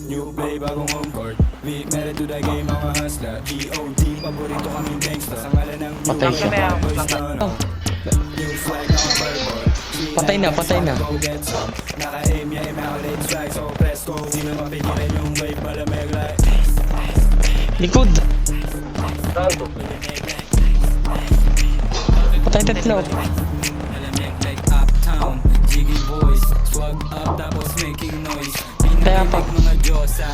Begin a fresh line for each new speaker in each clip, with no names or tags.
New play, bagong home court. We married to the game, mga hustler. G.O.D. paborito kaming gangsta. Sa ngalan ng
Patay siya. Oh.
New flag on purple.
Patay na, patay na.
Go get some. Naka-aim, yeah, immaculate strike. So press go. Sino mapigilan yung wave, malamig like
Likod. Patay tatlo.
malamig like uptown. Jiggy boys, swag up tapos making noise.
Kaya pa.
Pinapig mga Diyosa.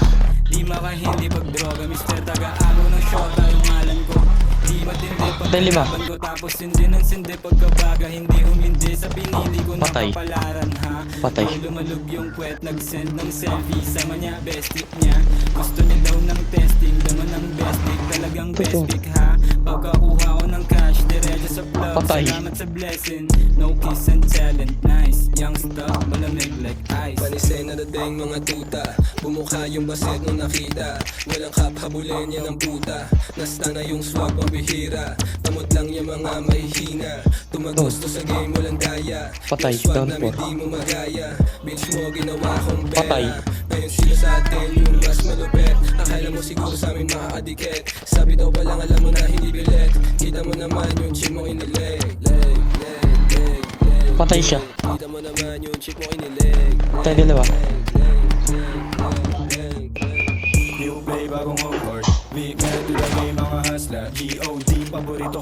Di makahindi pag droga. Mr. Taga-amo ng shota yung ngalan ko. Di matindi pag
Patay lima.
kalaban ko. Tapos hindi ng sindi pagkabaga. Hindi humindi sa pinili ko na
Patay.
kapalaran ha.
Patay.
Kung lumalog yung kwet, nag-send ng selfie. Sama niya, best tip niya. Gusto niya daw ng testing. Laman ng best pick, talagang best
Totoo.
pick ha. Pagkakuha ko ng cash, diretso sa plug.
Patay.
Salamat sa blessing. No kiss and talent, nice. Young stuff, malamig like ice.
Panisay na dating mga tuta. Bumukha yung baset nung nakita. Walang kap, habulin yan ang puta. Nasta na yung swag, pambihira. Tamot lang yung mga mahihina. Tumagusto sa game, walang daya.
Patay,
Yung swag
down
namin
four.
di mo magaya. Bitch mo, ginawa kong pera.
Patay.
Ngayon sila sa atin yung mas malupet. Akala mo siguro sa amin makakadikit. Sabi daw palang alam mo na hindi bilet. Kita mo naman yung chip mo inileg. Leg.
Patay siya.
Kita mo naman yung chip mo inileg.
Patay dalawa.
New play, bagong home court. We married to the game, mga hustler. G.O.D. paborito